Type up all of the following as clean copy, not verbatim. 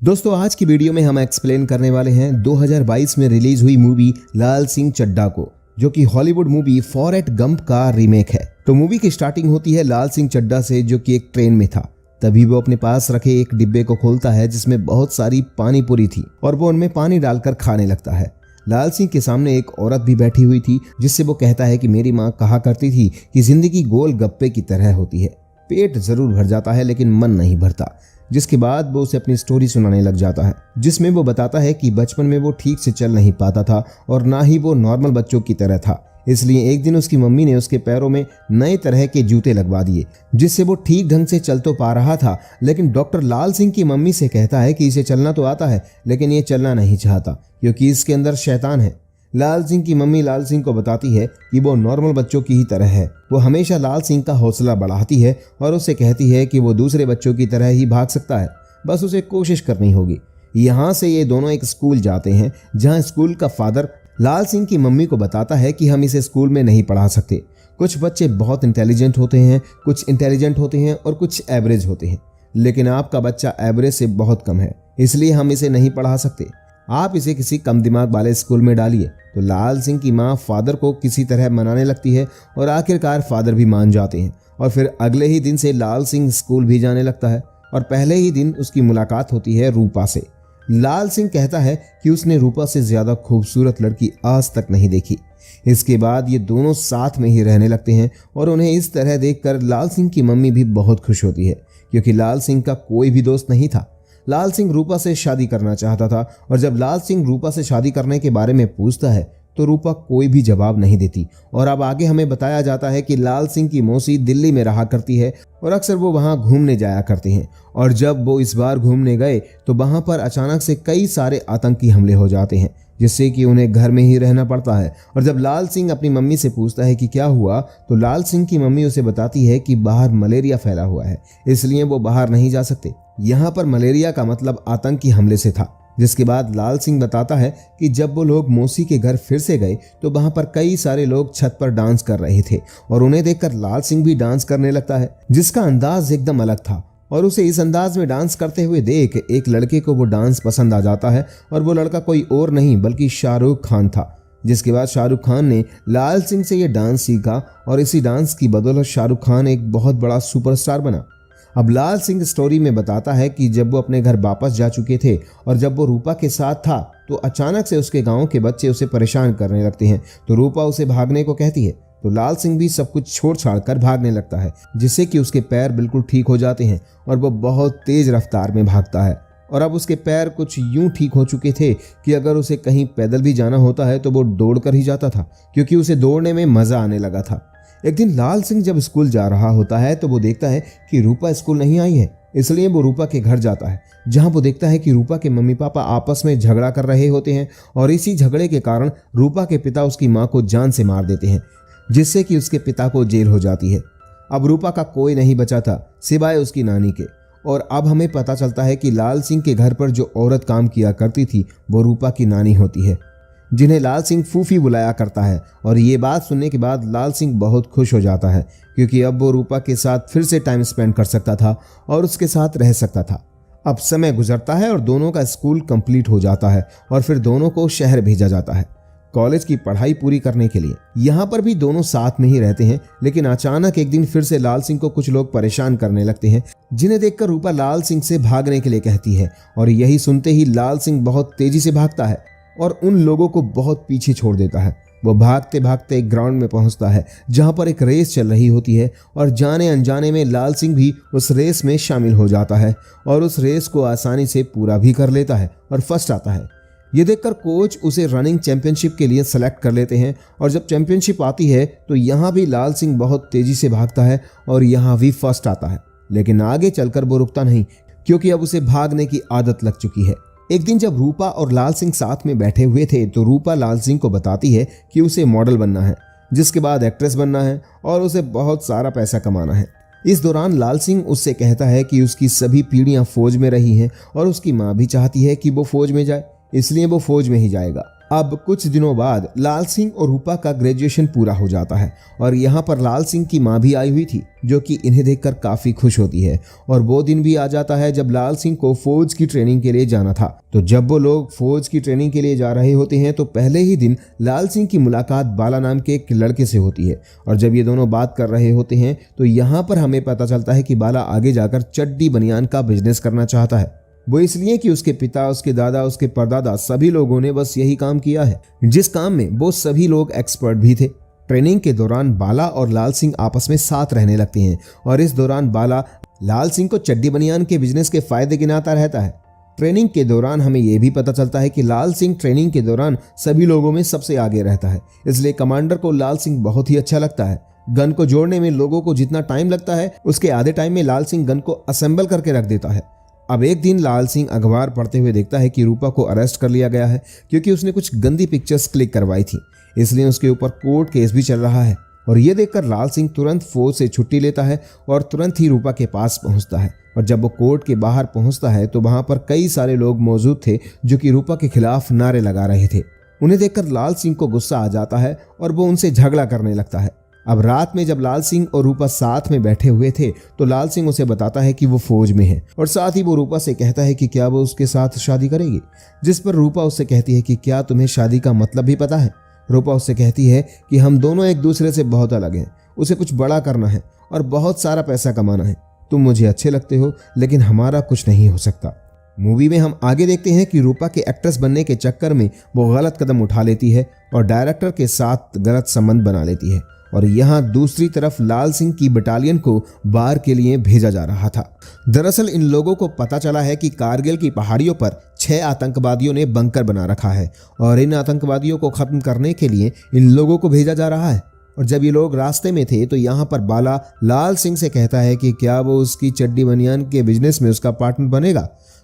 दोस्तों आज की वीडियो में हम एक्सप्लेन करने वाले हैं 2022 में रिलीज हुई मूवी लाल सिंह चड्ढा को, जो कि हॉलीवुड मूवी फॉरेस्ट गंप का रीमेक है। तो मूवी की स्टार्टिंग होती है लाल सिंह चड्ढा से, जो कि एक ट्रेन में था। तभी वो अपने पास रखे एक डिब्बे को खोलता है जिसमें बहुत सारी पानी पूरी थी और वो उनमें पानी डालकर खाने लगता है। लाल सिंह के सामने एक औरत भी बैठी हुई थी, जिससे वो कहता है कि मेरी माँ कहा करती थी कि जिंदगी गोल गप्पे की तरह होती है, पेट जरूर भर जाता है लेकिन मन नहीं भरता। जिसके बाद वो उसे अपनी स्टोरी सुनाने लग जाता है, जिसमें वो बताता है कि बचपन में वो ठीक से चल नहीं पाता था और ना ही वो नॉर्मल बच्चों की तरह था। इसलिए एक दिन उसकी मम्मी ने उसके पैरों में नए तरह के जूते लगवा दिए, जिससे वो ठीक ढंग से चल तो पा रहा था। लेकिन डॉक्टर लाल सिंह की मम्मी से कहता है कि इसे चलना तो आता है लेकिन ये चलना नहीं चाहता क्योंकि इसके अंदर शैतान है। लाल सिंह की मम्मी लाल सिंह को बताती है कि वो नॉर्मल बच्चों की ही तरह है। वो हमेशा लाल सिंह का हौसला बढ़ाती है और उसे कहती है कि वो दूसरे बच्चों की तरह ही भाग सकता है, बस उसे कोशिश करनी होगी। यहाँ से ये दोनों एक स्कूल जाते हैं, जहाँ स्कूल का फादर लाल सिंह की मम्मी को बताता है कि हम इसे स्कूल में नहीं पढ़ा सकते। कुछ बच्चे बहुत इंटेलिजेंट होते हैं, कुछ इंटेलिजेंट होते हैं और कुछ एवरेज होते हैं, लेकिन आपका बच्चा एवरेज से बहुत कम है, इसलिए हम इसे नहीं पढ़ा सकते। आप इसे किसी कम दिमाग वाले स्कूल में डालिए। तो लाल सिंह की माँ फादर को किसी तरह मनाने लगती है और आखिरकार फादर भी मान जाते हैं और फिर अगले ही दिन से लाल सिंह स्कूल भी जाने लगता है और पहले ही दिन उसकी मुलाकात होती है रूपा से। लाल सिंह कहता है कि उसने रूपा से ज्यादा खूबसूरत लड़की आज तक नहीं देखी। इसके बाद ये दोनों साथ में ही रहने लगते हैं और उन्हें इस तरह देखकर लाल सिंह की मम्मी भी बहुत खुश होती है, क्योंकि लाल सिंह का कोई भी दोस्त नहीं था। लाल सिंह रूपा से शादी करना चाहता था और जब लाल सिंह रूपा से शादी करने के बारे में पूछता है तो रूपा कोई भी जवाब नहीं देती। और अब आगे हमें बताया जाता है कि लाल सिंह की मौसी दिल्ली में रहा करती है और अक्सर वो वहां घूमने जाया करते हैं। और जब वो इस बार घूमने गए तो वहां पर अचानक से कई सारे आतंकी हमले हो जाते हैं, जिससे कि उन्हें घर में ही रहना पड़ता है। और जब लाल सिंह अपनी मम्मी से पूछता है कि क्या हुआ, तो लाल सिंह की मम्मी उसे बताती है कि बाहर मलेरिया फैला हुआ है, इसलिए वो बाहर नहीं जा सकते। यहाँ पर मलेरिया का मतलब आतंकी हमले से था। जिसके बाद लाल सिंह बताता है कि जब वो लोग मौसी के घर फिर से गए तो वहां पर कई सारे लोग छत पर डांस कर रहे थे और उन्हें देखकर लाल सिंह भी डांस करने लगता है, जिसका अंदाज एकदम अलग था। और उसे इस अंदाज में डांस करते हुए देख एक लड़के को वो डांस पसंद आ जाता है और वो लड़का कोई और नहीं बल्कि शाहरुख खान था। जिसके बाद शाहरुख खान ने लाल सिंह से ये डांस सीखा और इसी डांस की बदौलत शाहरुख खान एक बहुत बड़ा सुपरस्टार बना। अब लाल सिंह स्टोरी में बताता है कि जब वो अपने घर वापस जा चुके थे और जब वो रूपा के साथ था तो अचानक से उसके गांव के बच्चे उसे परेशान करने लगते हैं। तो रूपा उसे भागने को कहती है, तो लाल सिंह भी सब कुछ छोड़ छाड़ कर भागने लगता है, जिससे कि उसके पैर बिल्कुल ठीक हो जाते हैं और वो बहुत तेज रफ्तार में भागता है। और अब उसके पैर कुछ यूं ठीक हो चुके थे कि अगर उसे कहीं पैदल भी जाना होता है तो वो दौड़ कर ही जाता था, क्योंकि उसे दौड़ने में मजा आने लगा था। एक दिन लाल सिंह जब स्कूल जा रहा होता है तो वो देखता है कि रूपा स्कूल नहीं आई है, इसलिए वो रूपा के घर जाता है, जहां वो देखता है कि रूपा के मम्मी पापा आपस में झगड़ा कर रहे होते हैं और इसी झगड़े के कारण रूपा के पिता उसकी मां को जान से मार देते हैं, जिससे कि उसके पिता को जेल हो जाती है। अब रूपा का कोई नहीं बचा था सिवाय उसकी नानी के। और अब हमें पता चलता है कि लाल सिंह के घर पर जो औरत काम किया करती थी वो रूपा की नानी होती है, जिन्हें लाल सिंह फूफी बुलाया करता है। और ये बात सुनने के बाद लाल सिंह बहुत खुश हो जाता है, क्योंकि अब वो रूपा के साथ फिर से टाइम स्पेंड कर सकता था और उसके साथ रह सकता था। अब समय गुजरता है और दोनों का स्कूल कंप्लीट हो जाता है और फिर दोनों को शहर भेजा जाता है कॉलेज की पढ़ाई पूरी करने के लिए। यहाँ पर भी दोनों साथ में ही रहते हैं, लेकिन अचानक एक दिन फिर से लाल सिंह को कुछ लोग परेशान करने लगते हैं, जिन्हें देखकर रूपा लाल सिंह से भागने के लिए कहती है। और यही सुनते ही लाल सिंह बहुत तेजी से भागता है और उन लोगों को बहुत पीछे छोड़ देता है। वो भागते भागते एक ग्राउंड में पहुंचता है जहां पर एक रेस चल रही होती है और जाने अनजाने में लाल सिंह भी उस रेस में शामिल हो जाता है और उस रेस को आसानी से पूरा भी कर लेता है और फर्स्ट आता है। ये देखकर कोच उसे रनिंग चैंपियनशिप के लिए सेलेक्ट कर लेते हैं और जब चैंपियनशिप आती है तो यहाँ भी लाल सिंह बहुत तेजी से भागता है और यहाँ भी फर्स्ट आता है। लेकिन आगे चलकर वो रुकता नहीं, क्योंकि अब उसे भागने की आदत लग चुकी है। एक दिन जब रूपा और लाल सिंह साथ में बैठे हुए थे तो रूपा लाल सिंह को बताती है कि उसे मॉडल बनना है, जिसके बाद एक्ट्रेस बनना है और उसे बहुत सारा पैसा कमाना है। इस दौरान लाल सिंह उससे कहता है कि उसकी सभी पीढ़ियां फौज में रही हैं और उसकी माँ भी चाहती है कि वो फौज में जाए, इसलिए वो फौज में ही जाएगा। अब कुछ दिनों बाद लाल सिंह और रूपा का ग्रेजुएशन पूरा हो जाता है और यहाँ पर लाल सिंह की माँ भी आई हुई थी, जो कि इन्हें देखकर काफी खुश होती है। और वो दिन भी आ जाता है जब लाल सिंह को फौज की ट्रेनिंग के लिए जाना था। तो जब वो लोग फौज की ट्रेनिंग के लिए जा रहे होते हैं तो पहले ही दिन लाल सिंह की मुलाकात बाला नाम के एक लड़के से होती है। और जब ये दोनों बात कर रहे होते हैं तो यहाँ पर हमें पता चलता है कि बाला आगे जाकर चड्डी बनियान का बिजनेस करना चाहता है। वो इसलिए कि उसके पिता, उसके दादा, उसके परदादा सभी लोगों ने बस यही काम किया है, जिस काम में वो सभी लोग एक्सपर्ट भी थे। ट्रेनिंग के दौरान बाला और लाल सिंह आपस में साथ रहने लगते हैं और इस दौरान बाला लाल सिंह को चड्डी बनियान के बिजनेस के फायदे गिनाता रहता है। ट्रेनिंग के दौरान हमें यह भी पता चलता है कि लाल सिंह ट्रेनिंग के दौरान सभी लोगों में सबसे आगे रहता है, इसलिए कमांडर को लाल सिंह बहुत ही अच्छा लगता है। गन को जोड़ने में लोगों को जितना टाइम लगता है उसके आधे टाइम में लाल सिंह गन को असेंबल करके रख देता है। अब एक दिन लाल सिंह अखबार पढ़ते हुए देखता है कि रूपा को अरेस्ट कर लिया गया है क्योंकि उसने कुछ गंदी पिक्चर्स क्लिक करवाई थी, इसलिए उसके ऊपर कोर्ट केस भी चल रहा है। और ये देखकर लाल सिंह तुरंत फौज से छुट्टी लेता है और तुरंत ही रूपा के पास पहुंचता है। और जब वो कोर्ट के बाहर पहुंचता है तो वहां पर कई सारे लोग मौजूद थे जो कि रूपा के खिलाफ नारे लगा रहे थे। उन्हें देखकर लाल सिंह को गुस्सा आ जाता है और वो उनसे झगड़ा करने लगता है। अब रात में जब लाल सिंह और रूपा साथ में बैठे हुए थे तो लाल सिंह उसे बताता है कि वो फौज में है और साथ ही वो रूपा से कहता है कि क्या वो उसके साथ शादी करेगी, जिस पर रूपा उससे कहती है कि क्या तुम्हें शादी का मतलब भी पता है। रूपा उससे कहती है कि हम दोनों एक दूसरे से बहुत अलग हैं, उसे कुछ बड़ा करना है और बहुत सारा पैसा कमाना है। तुम मुझे अच्छे लगते हो लेकिन हमारा कुछ नहीं हो सकता। मूवी में हम आगे देखते हैं कि रूपा के एक्ट्रेस बनने के चक्कर में वो गलत कदम उठा लेती है और डायरेक्टर के साथ गलत संबंध बना लेती है। और यहाँ दूसरी तरफ लाल सिंह की बटालियन को बार के लिए भेजा जा रहा था। दरअसल इन लोगों को पता चला है कि कारगिल की पहाड़ियों पर 6 आतंकवादियों ने बंकर बना रखा है और इन आतंकवादियों को खत्म करने के लिए इन लोगों को भेजा जा रहा है। और जब ये लोग रास्ते में थे तो यहाँ पर बाला लाल सिंह से कहता है कि क्या वो उसकी चड्डी बनियान के बिजनेस में उसका पार्टनर बनेगा,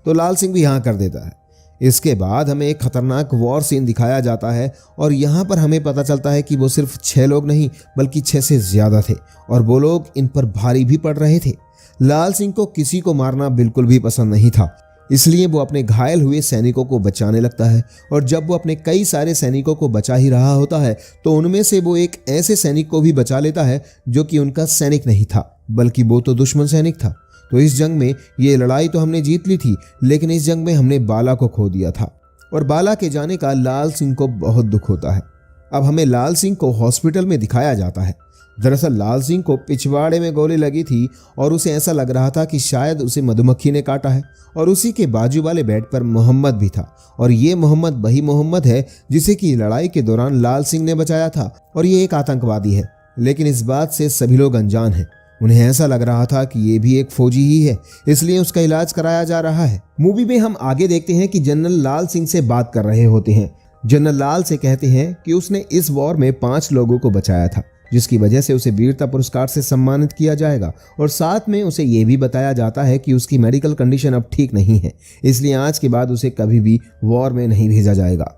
तो लाल सिंह भी हाँ कर देता है। इसके बाद हमें एक खतरनाक वॉर सीन दिखाया जाता है और यहाँ पर हमें पता चलता है कि वो सिर्फ 6 लोग नहीं बल्कि 6 से ज्यादा थे और वो लोग इन पर भारी भी पड़ रहे थे। लाल सिंह को किसी को मारना बिल्कुल भी पसंद नहीं था, इसलिए वो अपने घायल हुए सैनिकों को बचाने लगता है। और जब वो अपने कई सारे सैनिकों को बचा ही रहा होता है तो उनमें से वो एक ऐसे सैनिक को भी बचा लेता है जो कि उनका सैनिक नहीं था बल्कि वो तो दुश्मन सैनिक था। तो इस जंग में ये लड़ाई तो हमने जीत ली थी, लेकिन इस जंग में हमने बाला को खो दिया था और बाला के जाने का लाल सिंह को बहुत दुख होता है। अब हमें लाल सिंह को हॉस्पिटल में दिखाया जाता है। दरअसल लाल सिंह को पिछवाड़े में गोली लगी थी और उसे ऐसा लग रहा था कि शायद उसे मधुमक्खी ने काटा है। और उसी के बाजू वाले बेड पर मोहम्मद भी था और ये मोहम्मद वही मोहम्मद है जिसे कि लड़ाई के दौरान लाल सिंह ने बचाया था और ये एक आतंकवादी है। लेकिन इस बात से सभी लोग अनजान हैं। उन्हें ऐसा लग रहा था कि ये भी एक फौजी ही है, इसलिए उसका इलाज कराया जा रहा है। मूवी में हम आगे देखते हैं कि जनरल लाल सिंह से बात कर रहे होते हैं। जनरल लाल से कहते हैं कि उसने इस वॉर में 5 लोगों को बचाया था, जिसकी वजह से उसे वीरता पुरस्कार से सम्मानित किया जाएगा। और साथ में उसे ये भी बताया जाता है कि उसकी मेडिकल कंडीशन अब ठीक नहीं है, इसलिए आज के बाद उसे कभी भी वॉर में नहीं भेजा जाएगा।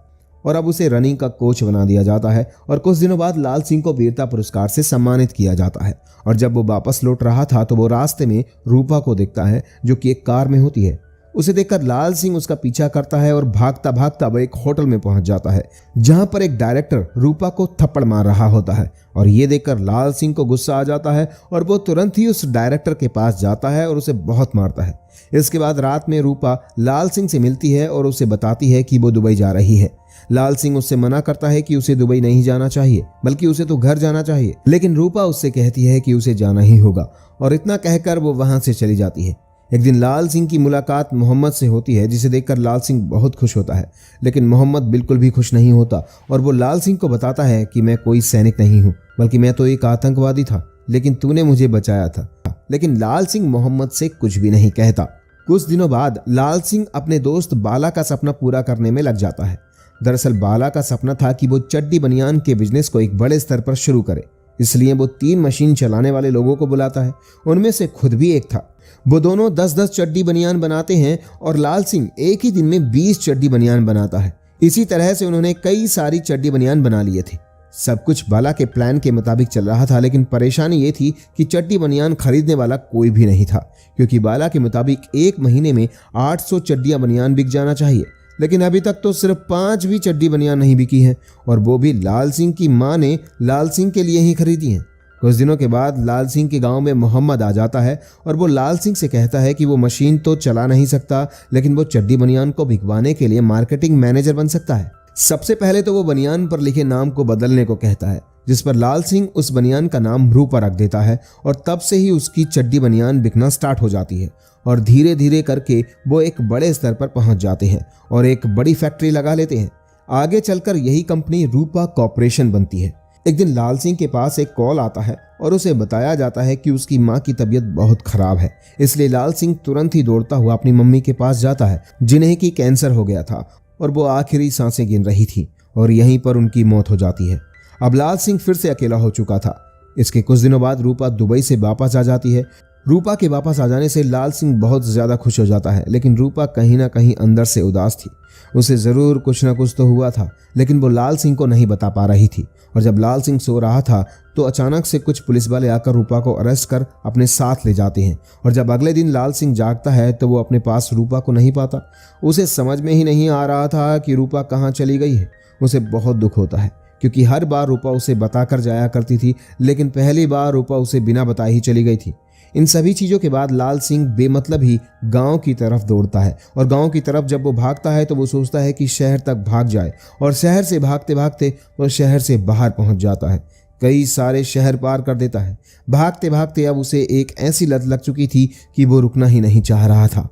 और अब उसे रनिंग का कोच बना दिया जाता है और कुछ दिनों बाद लाल सिंह को वीरता पुरस्कार से सम्मानित किया जाता है। और जब वो वापस लौट रहा था तो वो रास्ते में रूपा को देखता है जो कि एक कार में होती है। उसे देखकर लाल सिंह उसका पीछा करता है और भागता भागता वह एक होटल में पहुंच जाता है जहां पर एक डायरेक्टर रूपा को थप्पड़ मार रहा होता है। और ये देखकर लाल सिंह को गुस्सा आ जाता है और वो तुरंत ही उस डायरेक्टर के पास जाता है और उसे बहुत मारता है। इसके बाद रात में रूपा लाल सिंह से मिलती है और उसे बताती है कि वो दुबई जा रही है। लाल सिंह उससे मना करता है कि उसे दुबई नहीं जाना चाहिए बल्कि उसे तो घर जाना चाहिए, लेकिन रूपा उससे कहती है कि उसे जाना ही होगा और इतना कहकर वो वहां से चली जाती है। एक दिन लाल सिंह की मुलाकात मोहम्मद से होती है, जिसे देखकर लाल सिंह बहुत खुश होता है, लेकिन मोहम्मद बिल्कुल भी खुश नहीं होता और वो लाल सिंह को बताता है कि मैं कोई सैनिक नहीं हूँ बल्कि मैं तो एक आतंकवादी था, लेकिन तूने मुझे बचाया था। लेकिन लाल सिंह मोहम्मद से कुछ भी नहीं कहता। कुछ दिनों बाद लाल सिंह अपने दोस्त बाला का सपना पूरा करने में लग जाता है। दरअसल बाला का सपना था कि वो चड्डी बनियान के बिजनेस को एक बड़े स्तर पर शुरू करे, इसलिए वो 3 मशीन चलाने वाले लोगों को बुलाता है। उनमें से खुद भी एक था। वो दोनों 10-10 चड्डी बनियान बनाते हैं और लाल सिंह एक ही दिन में 20 चड्डी बनियान बनाता है। इसी तरह से उन्होंने कई सारी चड्डी बनियान बना लिए थे। सब कुछ बाला के प्लान के मुताबिक चल रहा था, लेकिन परेशानी ये थी कि चड्डी बनियान खरीदने वाला कोई भी नहीं था, क्योंकि बाला के मुताबिक एक महीने में 800 चड्डियां बनियान बिक जाना चाहिए। लेकिन अभी तक तो सिर्फ 5 भी चड्डी बनियान नहीं बिकी हैं, और वो भी लाल सिंह की मां ने लाल सिंह के लिए ही खरीदी हैं। कुछ दिनों के बाद लाल सिंह के गांव में मोहम्मद आ जाता है और वो लाल सिंह से कहता है कि वो मशीन तो चला नहीं सकता, लेकिन वो चड्डी बनियान को बिकवाने के लिए मार्केटिंग मैनेजर बन सकता है। सबसे पहले तो वो बनियान पर लिखे नाम को बदलने को कहता है, जिस पर लाल सिंह उस बनियान का नाम रूपा रख देता है, और तब से ही उसकी चड्डी बनियान बिकना स्टार्ट हो जाती है, और धीरे धीरे करके वो एक बड़े स्तर पर पहुंच जाते हैं और एक बड़ी फैक्ट्री लगा लेते हैं। आगे चलकर यही कंपनी रूपा कॉर्पोरेशन बनती है। एक दिन लाल सिंह के पास एक कॉल आता है और उसे बताया जाता है कि उसकी मां की तबीयत बहुत खराब है। इसलिए लाल सिंह तुरंत ही दौड़ता हुआ अपनी मम्मी के पास जाता है, जिन्हें की कैंसर हो गया था और वो आखिरी सांसें गिन रही थी, और यहीं पर उनकी मौत हो जाती है। अब लाल सिंह फिर से अकेला हो चुका था। इसके कुछ दिनों बाद रूपा दुबई से वापस आ जाती है। रूपा के वापस आ जाने से लाल सिंह बहुत ज़्यादा खुश हो जाता है, लेकिन रूपा कहीं ना कहीं अंदर से उदास थी। उसे ज़रूर कुछ ना कुछ तो हुआ था, लेकिन वो लाल सिंह को नहीं बता पा रही थी। और जब लाल सिंह सो रहा था तो अचानक से कुछ पुलिस वाले आकर रूपा को अरेस्ट कर अपने साथ ले जाते हैं। और जब अगले दिन लाल सिंह जागता है तो वो अपने पास रूपा को नहीं पाता। उसे समझ में ही नहीं आ रहा था कि रूपा कहाँ चली गई है। उसे बहुत दुख होता है, क्योंकि हर बार रूपा उसे बताकर जाया करती थी, लेकिन पहली बार रूपा उसे बिना बताए ही चली गई थी। इन सभी चीज़ों के बाद लाल सिंह बेमतलब ही गांव की तरफ दौड़ता है, और गांव की तरफ जब वो भागता है तो वो सोचता है कि शहर तक भाग जाए, और शहर से भागते भागते वो शहर से बाहर पहुंच जाता है। कई सारे शहर पार कर देता है। भागते भागते अब उसे एक ऐसी लत लग चुकी थी कि वो रुकना ही नहीं चाह रहा था।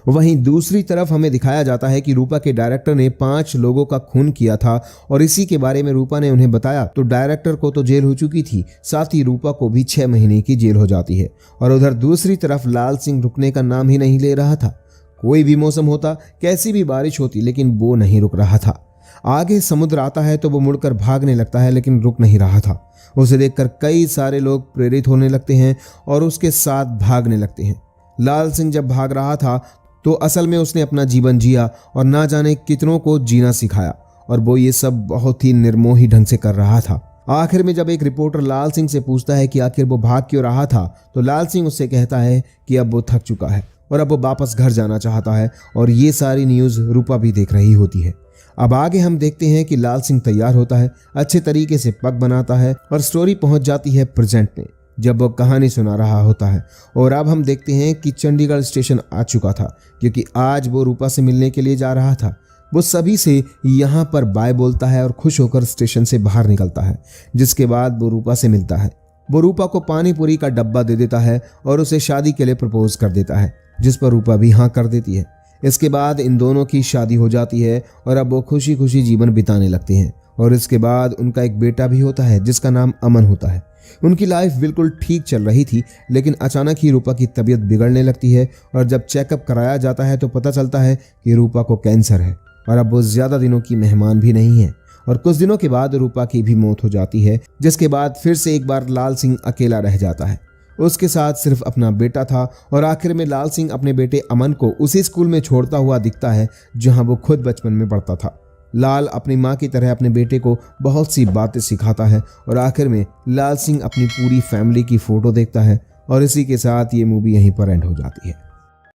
वहीं दूसरी तरफ हमें दिखाया जाता है कि रूपा के डायरेक्टर ने 5 लोगों का खून किया था, और इसी के बारे में रूपा ने उन्हें बताया तो डायरेक्टर को तो जेल हो चुकी थी, साथ ही रूपा को भी 6 महीने की जेल हो जाती है। और उधर दूसरी तरफ लाल सिंह रुकने का नाम ही नहीं ले रहा था। कोई भी मौसम होता, कैसी भी बारिश होती, लेकिन वो नहीं रुक रहा था। आगे समुद्र आता है तो वो मुड़कर भागने लगता है, लेकिन रुक नहीं रहा था। उसे देखकर कई सारे लोग प्रेरित होने लगते हैं और उसके साथ भागने लगते हैं। लाल सिंह जब भाग रहा था तो असल में उसने अपना जीवन जिया और ना जाने कितनों को जीना सिखाया, और वो ये सब बहुत ही निर्मोही ढंग से कर रहा था। आखिर में जब एक रिपोर्टर लाल सिंह से पूछता है कि आखिर वो भाग क्यों रहा था, तो लाल सिंह उससे कहता है कि अब वो थक चुका है और अब वो वापस घर जाना चाहता है। और ये सारी न्यूज़ रूपा भी देख रही होती है। अब आगे हम देखते हैं कि लाल सिंह तैयार होता है, अच्छे तरीके से पग बनाता है, और स्टोरी पहुंच जाती है प्रेजेंट में, जब वो कहानी सुना रहा होता है। और अब हम देखते हैं कि चंडीगढ़ स्टेशन आ चुका था, क्योंकि आज वो रूपा से मिलने के लिए जा रहा था। वो सभी से यहाँ पर बाय बोलता है और खुश होकर स्टेशन से बाहर निकलता है, जिसके बाद वो रूपा से मिलता है। वो रूपा को पानी पूरी का डब्बा दे देता है और उसे शादी के लिए प्रपोज कर देता है, जिस पर रूपा भी हाँ कर देती है। इसके बाद इन दोनों की शादी हो जाती है और अब वो खुशी खुशी जीवन बिताने लगते हैं। और इसके बाद उनका एक बेटा भी होता है, जिसका नाम अमन होता है। उनकी लाइफ बिल्कुल ठीक चल रही थी, लेकिन अचानक ही रूपा की तबीयत बिगड़ने लगती है, और जब चेकअप कराया जाता है तो पता चलता है कि रूपा को कैंसर है, और अब वो ज़्यादा दिनों की मेहमान भी नहीं है। और कुछ दिनों के बाद रूपा की भी मौत हो जाती है, जिसके बाद फिर से एक बार लाल सिंह अकेला रह जाता है। उसके साथ सिर्फ अपना बेटा था, और आखिर में लाल सिंह अपने बेटे अमन को उसी स्कूल में छोड़ता हुआ दिखता है जहां वो खुद बचपन में पढ़ता था। लाल अपनी माँ की तरह अपने बेटे को बहुत सी बातें सिखाता है, और आखिर में लाल सिंह अपनी पूरी फैमिली की फोटो देखता है। और इसी के साथ ये मूवी यहीं पर एंड हो जाती है।